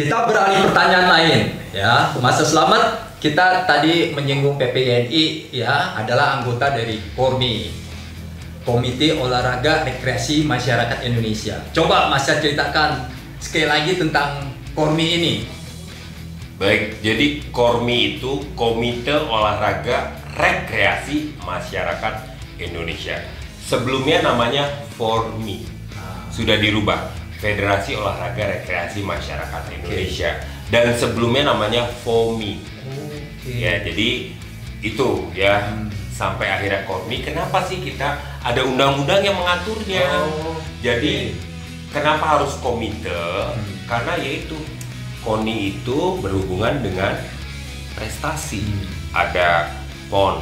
Kita beralih pertanyaan lain ya. Masa Selamat kita tadi menyinggung PPNI ya, adalah anggota dari KORMI, Komite Olahraga Rekreasi Masyarakat Indonesia. Coba Mas ceritakan sekali lagi tentang KORMI ini. Baik, jadi KORMI itu Komite Olahraga Rekreasi Masyarakat Indonesia. Sebelumnya namanya FORMI, sudah dirubah, Federasi Olahraga Rekreasi Masyarakat Indonesia. Dan sebelumnya namanya FOMI. Ya, jadi itu ya sampai akhirnya KORMI. Kenapa sih kita ada undang-undang yang mengaturnya? Jadi kenapa harus komite? Karena yaitu KONI itu berhubungan dengan prestasi. Ada PON,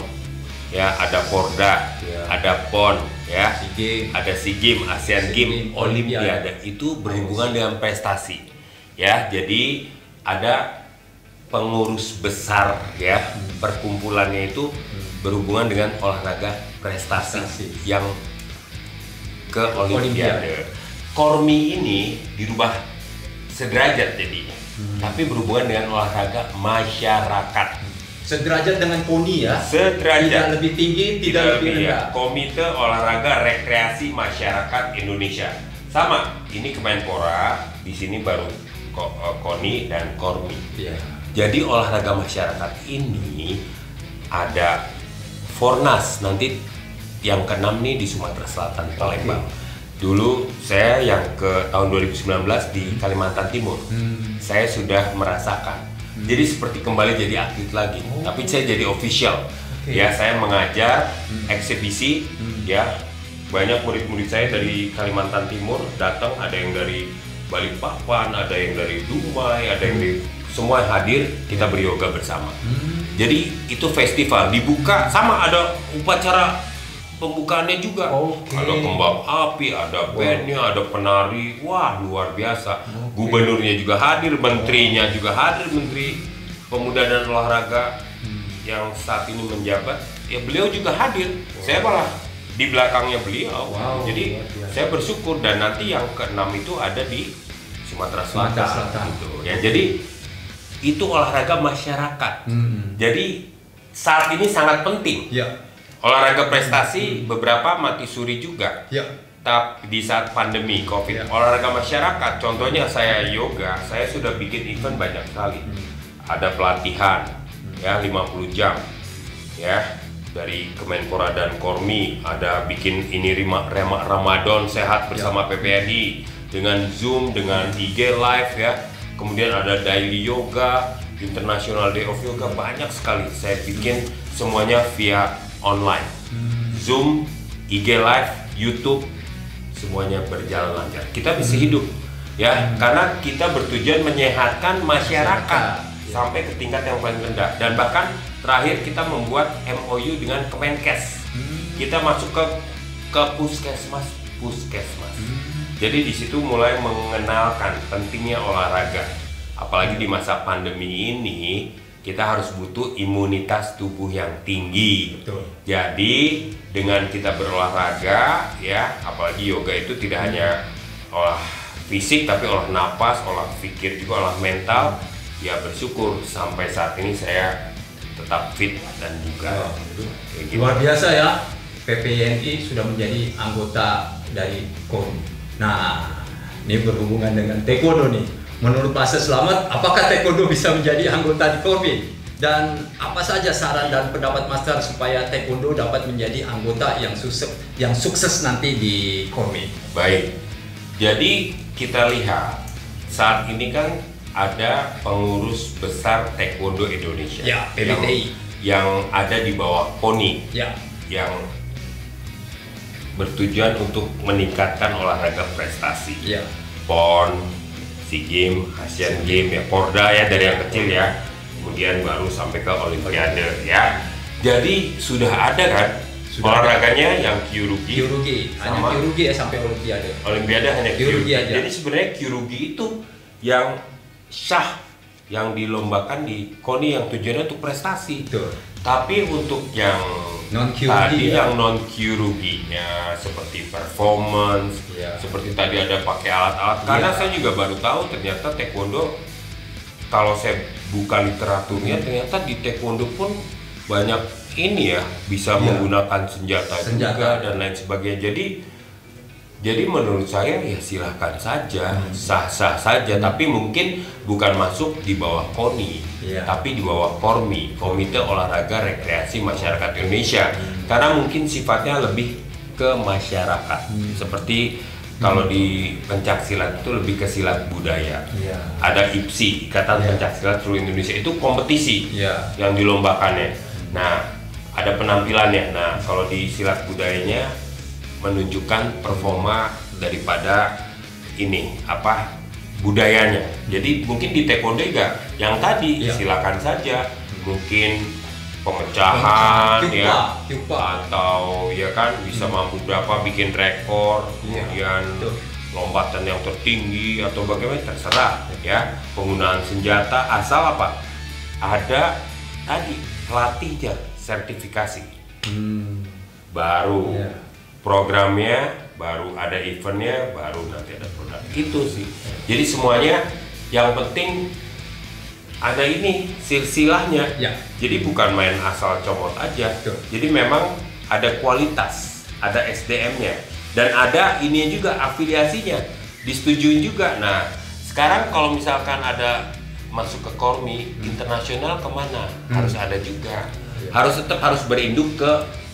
ya, ada Porda, ada PON, ya, ada SEA Games, ASEAN Games, Olimpiade. Itu berhubungan dengan prestasi, ya. Jadi ada pengurus besar, ya, perkumpulannya itu berhubungan dengan olahraga prestasi yang ke Olimpiade. KORMI ini dirubah sederajat jadinya, tapi berhubungan dengan olahraga masyarakat. Sederajat dengan KONI ya? Sederajat. Tidak lebih tinggi, tidak lebih rendah. Komite Olahraga Rekreasi Masyarakat Indonesia. Sama, ini Kemenpora, di sini baru KONI dan KORMI. Jadi olahraga masyarakat ini ada Fornas, nanti yang ke-6 nih di Sumatera Selatan, Palembang. Dulu saya yang ke tahun 2019 di Kalimantan Timur. Saya sudah merasakan. Jadi seperti kembali jadi atlet lagi, tapi saya jadi official. Ya, saya mengajar eksibisi, ya. Banyak murid-murid saya dari Kalimantan Timur datang, ada yang dari Balikpapan, ada yang dari Dumai, ada yang dari semua hadir, kita beryoga bersama. Jadi itu festival dibuka, sama ada upacara pembukaannya juga. Ada kembang api, ada bandnya, ada penari, wah luar biasa. Gubernurnya juga hadir, menterinya juga hadir, Menteri Pemuda dan Olahraga yang saat ini menjabat, ya beliau juga hadir. Saya malah di belakangnya beliau. Jadi saya bersyukur, dan nanti yang ke-6 itu ada di Sumatera Selatan. Gitu. Ya, jadi itu olahraga masyarakat. Jadi saat ini sangat penting. Olahraga prestasi beberapa mati suri juga. Tapi di saat pandemi COVID, olahraga masyarakat, contohnya saya yoga, saya sudah bikin event banyak sekali. Ada pelatihan, ya 50 jam, ya dari Kemenpora dan KORMI. Ada bikin ini Ramadan sehat bersama PPNI dengan Zoom, dengan IG Live, ya. Kemudian ada daily yoga, International Day of Yoga, banyak sekali. Saya bikin semuanya via online, Zoom, IG Live, YouTube, semuanya berjalan lancar. Kita bisa hidup, ya, karena kita bertujuan menyehatkan masyarakat sampai ke tingkat yang paling rendah. Dan bahkan terakhir kita membuat MOU dengan Kemenkes. Kita masuk ke puskesmas. Jadi di situ mulai mengenalkan pentingnya olahraga. Apalagi di masa pandemi ini, kita harus butuh imunitas tubuh yang tinggi. Jadi dengan kita berolahraga, ya, apalagi yoga itu tidak hanya olah fisik, tapi olah napas, olah pikir juga, olah mental. Ya, bersyukur sampai saat ini saya tetap fit dan juga luar biasa ya. PPNI sudah menjadi anggota dari KORMI. Nah, ini berhubungan dengan taekwondo nih. Menurut Mas Selamat, apakah taekwondo bisa menjadi anggota di KORMI? Dan apa saja saran dan pendapat Master supaya taekwondo dapat menjadi anggota yang sukses nanti di KORMI? Baik, jadi kita lihat saat ini kan ada pengurus besar taekwondo Indonesia, PBTI, yang ada di bawah KONI, yang bertujuan untuk meningkatkan olahraga prestasi. PON, SEA Games, ASEAN Games, ya, Porda ya dari yang kecil, ya, kemudian baru sampai ke Olimpiade, ya. Jadi sudah ada kan olahraganya yang Kyorugi, hanya Kyorugi ya sampai Olimpiade. Olimpiade hanya Kyorugi aja. Jadi sebenarnya Kyorugi itu yang sah, yang dilombakan di KONI, yang tujuannya untuk prestasi. Tapi untuk yang tadi yang non Kyoruginya seperti performance, seperti tadi ada pakai alat-alat. Karena saya juga baru tahu ternyata taekwondo kalau saya buka literaturnya ternyata di taekwondo pun banyak ini ya, bisa menggunakan senjata juga dan lain sebagainya. Jadi menurut saya ya silahkan saja, sah-sah saja, tapi mungkin bukan masuk di bawah KONI, tapi di bawah KORMI, Komite Olahraga Rekreasi Masyarakat Indonesia, karena mungkin sifatnya lebih ke masyarakat, seperti kalau di pencaksilat itu lebih ke silat budaya. Ada IPSI, Ikatan Pencaksilat Seluruh Indonesia, itu kompetisi yang dilombakannya. Nah, ada penampilannya. Nah, kalau di silat budayanya menunjukkan performa daripada ini budayanya. Jadi mungkin di taekwondo juga yang tadi silakan saja, mungkin pemecahan atau ya kan bisa mampu berapa bikin rekor, kemudian lompatan yang tertinggi atau bagaimana terserah ya. Penggunaan senjata asal ada tadi pelatihnya sertifikasi, baru programnya, baru ada eventnya, baru nanti ada produk. Itu sih. Jadi semuanya yang penting ada ini silsilahnya. Jadi bukan main asal comot aja. Jadi memang ada kualitas, ada SDM-nya, dan ada ini juga afiliasinya, disetujui juga. Nah, sekarang kalau misalkan ada masuk ke KORMI internasional kemana? Harus ada juga. Harus berinduk ke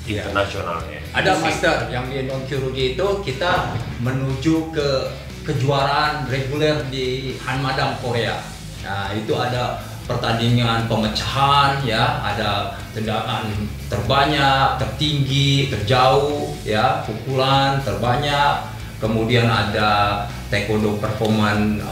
internasionalnya. Ada master yang di non kirurgi itu kita menuju ke kejuaraan reguler di Hanmadang, Korea. Nah, itu ada pertandingan pemecahan ya, ada tendangan terbanyak, tertinggi, terjauh ya, pukulan terbanyak. Kemudian ada taekwondo performan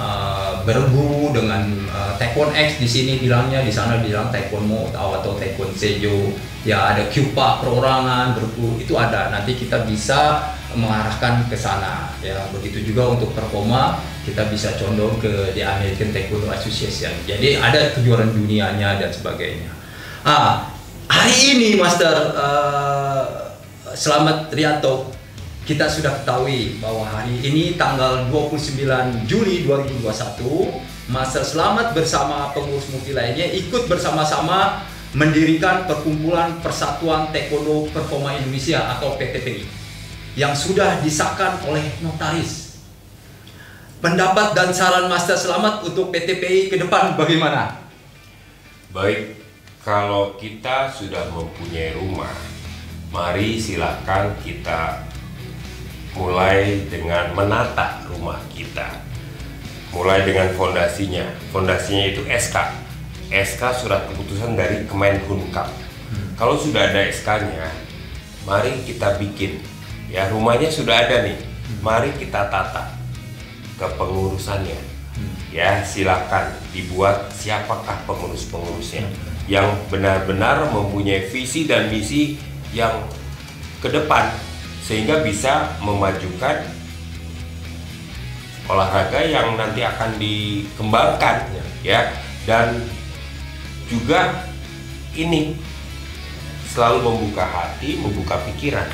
bergu dengan taekwondo X di sini bilangnya, di sana bilang taekwondo atau taekwondo sejo. Ya, ada kyupa perorangan bergu, itu ada. Nanti kita bisa mengarahkan ke sana ya. Begitu juga untuk performa kita bisa condong ke The American Taekwondo Association. Jadi ada kejuaraan dunianya dan sebagainya. Hari ini Master Slamet Rianto, kita sudah ketahui bahwa hari ini tanggal 29 Juli 2021 Master Slamet bersama pengurus multi lainnya ikut bersama-sama mendirikan Perkumpulan Persatuan Taekwondo Performa Indonesia atau PTPI yang sudah disahkan oleh notaris. Pendapat dan saran Master Slamet untuk PTPI ke depan bagaimana? Baik, kalau kita sudah mempunyai rumah, mari silakan kita mulai dengan menata rumah kita. Mulai dengan fondasinya. Fondasinya itu SK. SK surat keputusan dari Kemenhumkam. Kalau sudah ada SK-nya, mari kita bikin. Ya, rumahnya sudah ada nih. Mari kita tata kepengurusannya. Ya, silakan dibuat siapakah pengurus-pengurusnya yang benar-benar mempunyai visi dan misi yang ke depan sehingga bisa memajukan olahraga yang nanti akan dikembangkan ya. Dan juga ini selalu membuka hati, membuka pikiran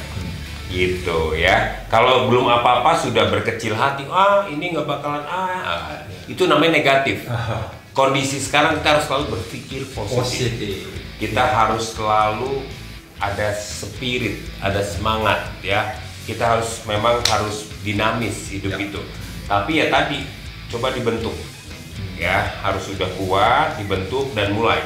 gitu ya. Kalau belum apa-apa sudah berkecil hati, ini nggak bakalan itu namanya negatif. Kondisi sekarang kita harus selalu berpikir positif. Kita harus selalu ada spirit, ada semangat ya. Kita memang harus dinamis hidup itu. Tapi ya tadi coba dibentuk ya, harus sudah kuat dibentuk dan mulai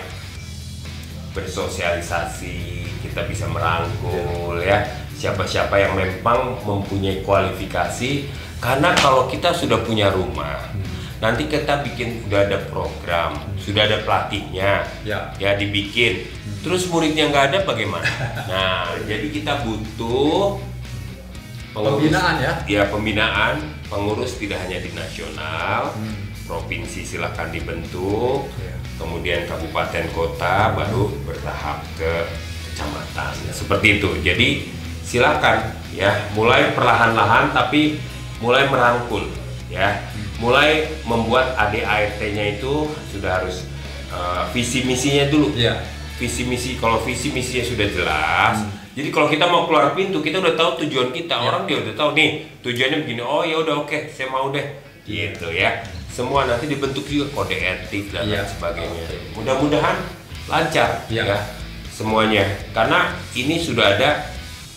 bersosialisasi. Kita bisa merangkul ya siapa-siapa yang memang mempunyai kualifikasi, karena kalau kita sudah punya rumah, nanti kita bikin udah ada program, sudah ada pelatihnya ya dibikin, terus muridnya nggak ada bagaimana? Nah, jadi kita butuh pengurus, pembinaan ya pembinaan pengurus tidak hanya di nasional, provinsi silahkan dibentuk, kemudian kabupaten kota, baru bertahap ke kecamatan seperti itu. Jadi silakan ya, mulai perlahan-lahan tapi mulai merangkul ya, mulai membuat ADART-nya itu sudah harus visi misinya dulu. Visi misi, kalau visi misinya sudah jelas, jadi kalau kita mau keluar pintu kita udah tahu tujuan kita. Orang dia udah tahu nih tujuannya begini, oh ya udah oke, saya mau deh gitu ya. semua nanti dibentuk juga kode etik dan lain sebagainya. Mudah-mudahan lancar ya semuanya, karena ini sudah ada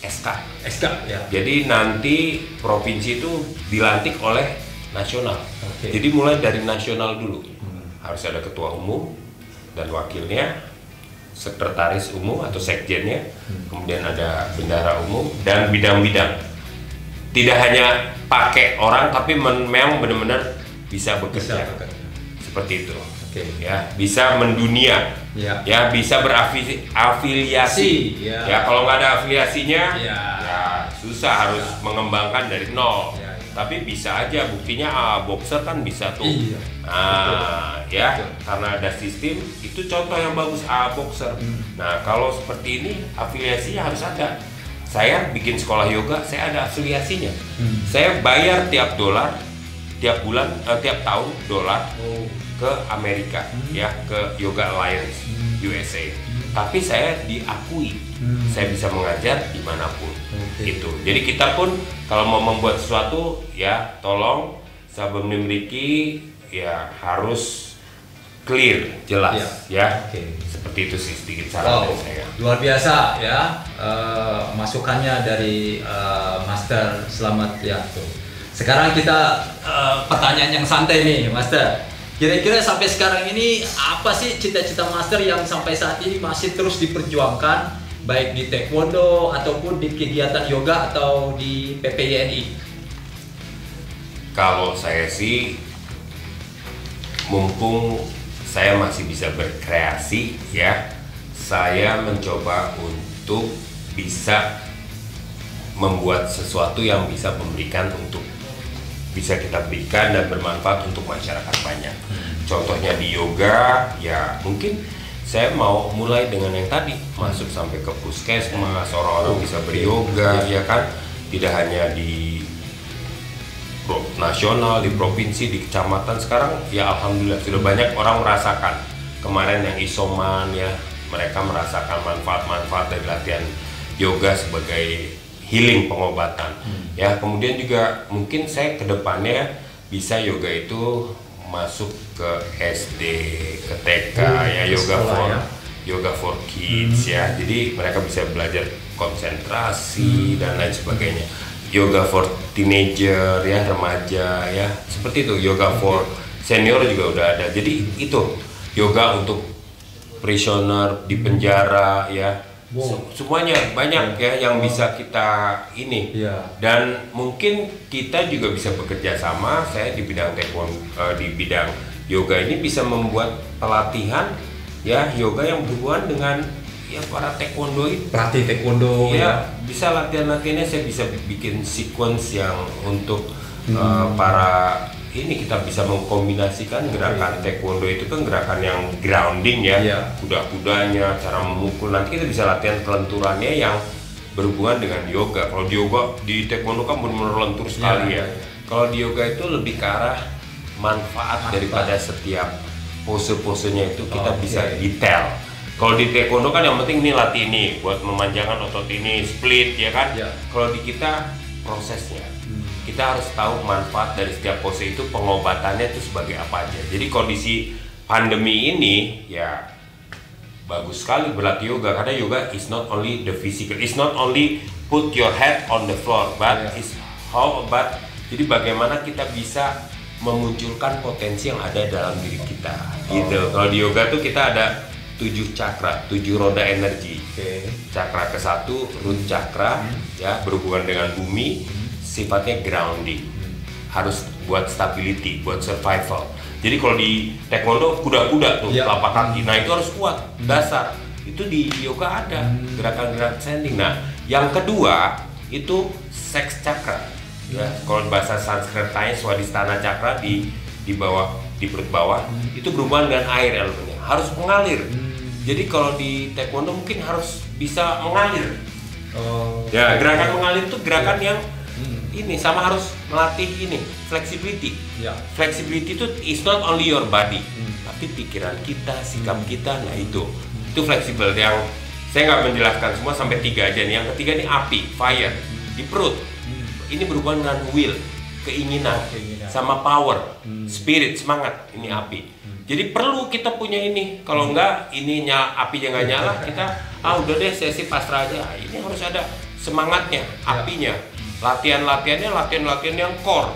SK ya. Jadi nanti provinsi itu dilantik oleh nasional. Jadi mulai dari nasional dulu. Harus ada ketua umum dan wakilnya, sekretaris umum atau sekjennya, kemudian ada bendahara umum dan bidang-bidang. Tidak hanya pakai orang, tapi memang benar-benar bisa bekerja. Seperti itu. Ya, bisa mendunia. Ya, bisa berafiliasi. Ya, kalau nggak ada afiliasinya, ya susah, harus mengembangkan dari nol. Tapi bisa aja, buktinya boxer kan bisa tuh. Karena ada sistem, itu contoh yang bagus boxer. Nah, kalau seperti ini afiliasinya harus ada. Saya bikin sekolah yoga, saya ada afiliasinya. Saya bayar tiap dolar, tiap bulan, tiap tahun dolar ke Amerika, ya, ke Yoga Alliance USA. Tapi saya diakui, saya bisa mengajar dimanapun. Gitu. Jadi kita pun kalau mau membuat sesuatu, ya tolong sebelum dimiliki ya harus clear, jelas, seperti itu sih sedikit saran dari saya. Luar biasa ya masukannya dari Master Slamet ya tuh. Sekarang kita pertanyaan yang santai nih, Master. Kira-kira sampai sekarang ini apa sih cita-cita Master yang sampai saat ini masih terus diperjuangkan, baik di taekwondo ataupun di kegiatan yoga atau di PPYNI? Kalau saya sih, mumpung saya masih bisa berkreasi, ya, saya mencoba untuk bisa membuat sesuatu yang bisa memberikan untuk bisa kita berikan dan bermanfaat untuk masyarakat banyak. Contohnya di yoga, ya mungkin saya mau mulai dengan yang tadi, masuk sampai ke puskesmas, orang-orang bisa beryoga, ya kan, tidak hanya di nasional, di provinsi, di kecamatan. Sekarang ya alhamdulillah sudah banyak orang merasakan. Kemarin yang isoman, ya, mereka merasakan manfaat-manfaat dari latihan yoga sebagai healing, pengobatan. Ya, kemudian juga mungkin saya kedepannya bisa yoga itu masuk ke SD, ke TK, ya, yoga for kids, ya. Jadi mereka bisa belajar konsentrasi dan lain sebagainya. Yoga for teenager, ya, remaja, ya, seperti itu. Yoga for senior juga udah ada. Jadi itu yoga untuk prisoner di penjara, ya. Semuanya banyak ya yang bisa kita ini, dan mungkin kita juga bisa bekerja sama. Saya di bidang taekwondo, di bidang yoga ini bisa membuat pelatihan, ya, yoga yang berhubungan dengan, ya, para taekwondo itu. Pelatih taekwondo, ya, bisa latihan-latihannya saya bisa bikin sequence yang untuk para ini, kita bisa mengkombinasikan gerakan taekwondo itu kan gerakan yang grounding, ya, kuda-kudanya, cara memukul. Nanti kita bisa latihan kelenturannya yang berhubungan dengan yoga. Kalau di yoga, di taekwondo kan benar-benar lentur sekali, ya. Kalau di yoga itu lebih ke arah manfaat daripada setiap pose-posenya itu kita bisa detail. Kalau di taekwondo kan yang penting ini latih ini buat memanjangkan otot ini, split, ya kan. Kalau di kita prosesnya, kita harus tahu manfaat dari setiap pose itu, pengobatannya itu sebagai apa aja. Jadi kondisi pandemi ini, ya, bagus sekali berlatih yoga, karena yoga is not only the physical, it's not only put your head on the floor, but is how about, jadi bagaimana kita bisa memunculkan potensi yang ada dalam diri kita, gitu. Kalau di yoga tuh kita ada 7 cakra, 7 roda energi. Cakra ke-1 root cakra, ya, berhubungan dengan bumi, sifatnya grounding, harus buat stability, buat survival. Jadi kalau di taekwondo kuda-kuda tuh, telapak kaki, nah itu harus kuat, dasar. Itu di yoga ada gerakan-gerakan standing. Nah, yang kedua itu sex chakra, ya. Kalau bahasa Sanskertanya Swadhisthana chakra di bawah, di perut bawah, itu berhubungan dengan air elemennya, harus mengalir. Jadi kalau di taekwondo mungkin harus bisa mengalir. Ya, gerakan mengalir itu gerakan yang ini sama, harus melatih ini flexibility. Flexibility itu is not only your body, tapi pikiran kita, sikap kita. Nah itu fleksibel. Yang saya nggak menjelaskan semua, sampai 3 aja nih. Yang ketiga ini api, fire, di perut. Ini berhubungan dengan will, keinginan. sama power, spirit, semangat. Ini api. Jadi perlu kita punya ini. Kalau enggak, apinya nggak nyala, kita udah deh sesi pasrah aja. Ini harus ada semangatnya, apinya. Latihan-latiannya latihan yang core.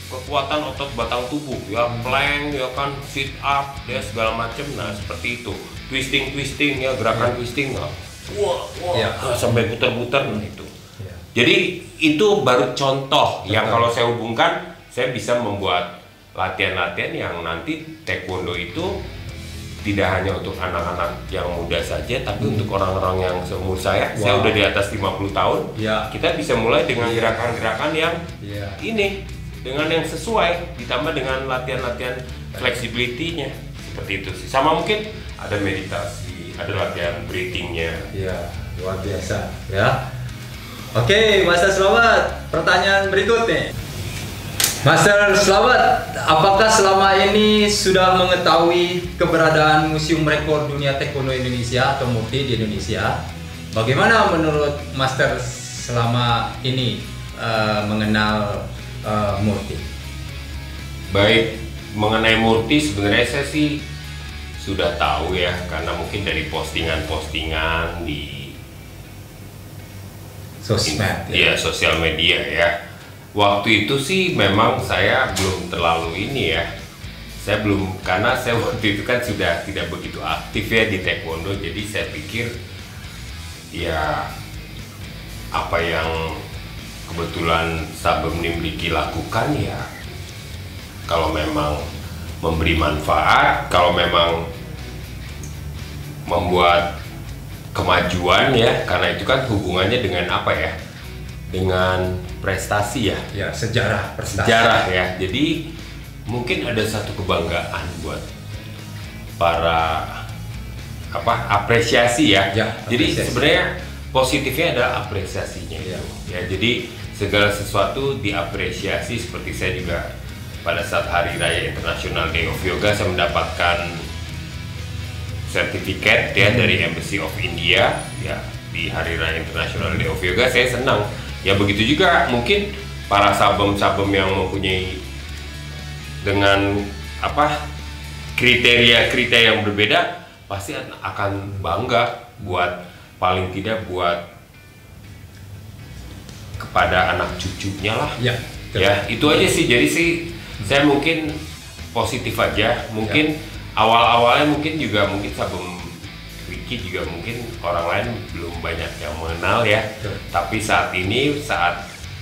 Kekuatan otot batang tubuh, ya plank, ya kan sit up, ya segala macam. Nah seperti itu. Twisting ya, gerakan twisting. Wah, sampai putar-putar itu. Jadi itu baru contoh yang kalau saya hubungkan, saya bisa membuat latihan-latihan yang nanti taekwondo itu tidak hanya untuk anak-anak yang muda saja, tapi untuk orang-orang yang seumur saya udah di atas 50 tahun, kita bisa mulai dengan gerakan-gerakan yang ini, dengan yang sesuai, ditambah dengan latihan-latihan flexibility-nya, seperti itu sih. Sama mungkin ada meditasi, ada latihan breathing-nya. Iya, luar biasa ya. Oke, Master Slamet, pertanyaan berikutnya. Master Slamet, apakah selama ini sudah mengetahui keberadaan Museum Rekor Dunia Taekwondo Indonesia atau MURTI di Indonesia? Bagaimana menurut Master selama ini mengenal MURTI? Baik, mengenai MURTI sebenarnya saya sih sudah tahu ya, karena mungkin dari postingan-postingan di sosmed, sosial media ya. Waktu itu sih memang saya belum terlalu ini ya. Saya belum, karena saya waktu itu kan sudah tidak begitu aktif ya di taekwondo, jadi saya pikir ya apa yang kebetulan Sabemnim Diki lakukan ya, kalau memang memberi manfaat, kalau memang membuat kemajuan ya, karena itu kan hubungannya dengan apa ya, dengan prestasi ya, sejarah prestasi. Sejarah ya, jadi mungkin ada satu kebanggaan buat para apresiasi ya. Jadi sebenarnya positifnya adalah apresiasinya ya. Jadi segala sesuatu diapresiasi. Seperti saya juga pada saat Hari Raya International Day of Yoga, saya mendapatkan sertifikat ya dari Embassy of India ya di Hari Raya International Day of Yoga. Saya senang. Ya begitu juga mungkin para sabem-sabem yang mempunyai dengan kriteria-kriteria yang berbeda pasti akan bangga buat, paling tidak buat kepada anak cucunya lah. Ya itu aja sih. Jadi sih saya mungkin positif aja. Mungkin awal-awalnya mungkin sabem Wiki juga mungkin orang lain belum banyak yang mengenal ya. Tapi saat ini,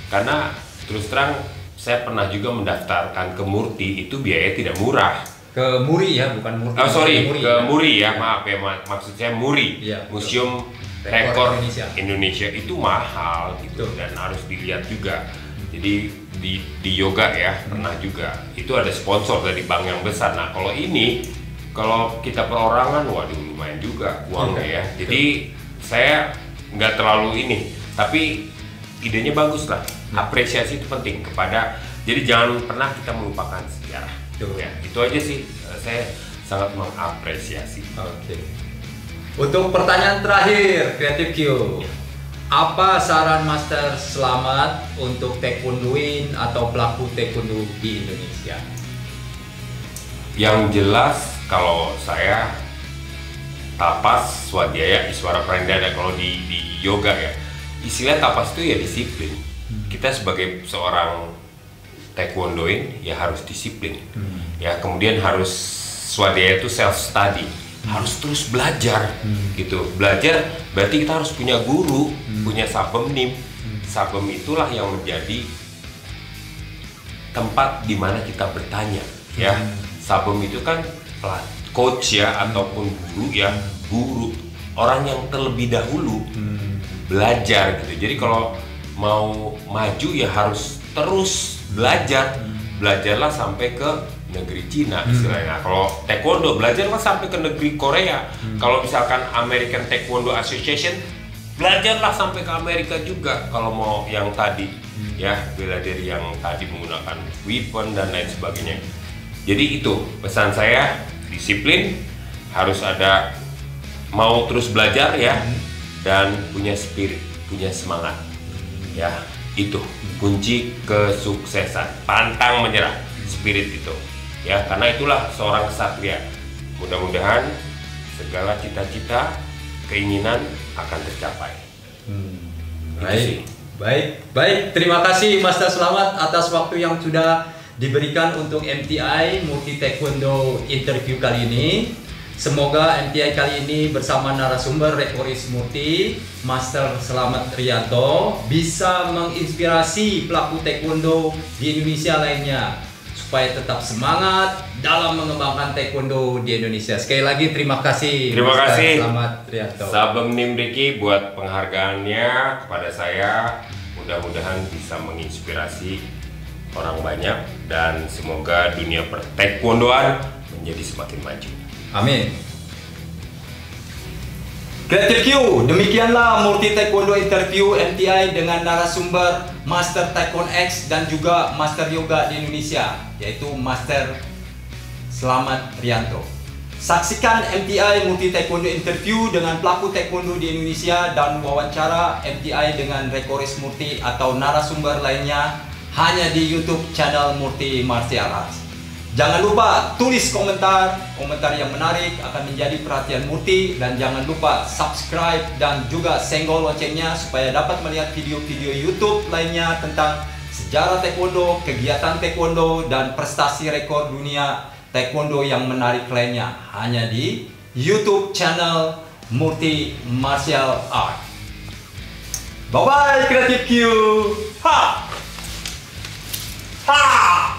karena terus terang saya pernah juga mendaftarkan ke MURTI, itu biaya tidak murah. Ke MURI ya, bukan MURTI. Ke MURI ya, maaf ya, maksud saya MURI, Museum Rekor Indonesia itu mahal gitu, dan harus dilihat juga. Jadi di yoga ya pernah juga, itu ada sponsor dari bank yang besar. Nah kalau kita perorangan, waduh lumayan juga uangnya ya. Jadi saya nggak terlalu ini, tapi idenya bagus lah. Apresiasi itu penting kepada, jadi jangan pernah kita melupakan sejarah. Ya, itu aja sih, saya sangat mengapresiasi. Untuk pertanyaan terakhir, Creative Q, apa saran Master Slamet untuk taekwondoin atau pelaku taekwondo di Indonesia? Yang jelas, kalau saya tapas, swadhyaya, iswara pranidhana, kalau di yoga ya, istilah tapas itu ya disiplin. Kita sebagai seorang taekwondoin ya harus disiplin. Ya kemudian harus swadhyaya itu self study, harus terus belajar gitu. Belajar berarti kita harus punya guru, punya sabemnim. Sabem itulah yang menjadi tempat di mana kita bertanya ya. Sabem itu kan coach ya, ataupun guru, orang yang terlebih dahulu belajar gitu. Jadi kalau mau maju ya harus terus belajar. Belajarlah sampai ke negeri Cina istilahnya. Kalau taekwondo belajarlah sampai ke negeri Korea. Kalau misalkan American Taekwondo Association, belajarlah sampai ke Amerika juga. Kalau mau yang tadi ya, bela diri yang tadi menggunakan weapon dan lain sebagainya. Jadi itu pesan saya, disiplin, harus ada, mau terus belajar ya, dan punya spirit, punya semangat ya. Itu kunci kesuksesan, pantang menyerah, spirit itu. Ya, karena itulah seorang ksatria. Mudah-mudahan segala cita-cita, keinginan akan tercapai. Baik. Terima kasih Master Slamet atas waktu yang sudah diberikan untuk MTI Murti Taekwondo interview kali ini. Semoga MTI kali ini bersama narasumber Rekoris Murti, Master Slamet Rianto, bisa menginspirasi pelaku taekwondo di Indonesia lainnya supaya tetap semangat dalam mengembangkan taekwondo di Indonesia. Sekali lagi terima kasih. Terima kasih Slamet Rianto. Sabem Nim Riki buat penghargaannya kepada saya. Mudah-mudahan bisa menginspirasi orang banyak dan semoga dunia pertaekwondoan menjadi semakin maju. Amin. Creative Q, demikianlah Murti Taekwondo interview MTI dengan narasumber Master Taekwondo X dan juga Master Yoga di Indonesia, yaitu Master Slamet Rianto. Saksikan MTI Murti Taekwondo interview dengan pelaku taekwondo di Indonesia dan wawancara MTI dengan Rekoris Murti atau narasumber lainnya hanya di YouTube channel Murti Martial Arts. Jangan lupa tulis komentar yang menarik akan menjadi perhatian Murti, dan jangan lupa subscribe dan juga senggol loncengnya supaya dapat melihat video-video YouTube lainnya tentang sejarah taekwondo, kegiatan taekwondo, dan prestasi rekor dunia taekwondo yang menarik lainnya hanya di YouTube channel Murti Martial Art. Bye bye Creative Q. Ha! Ha!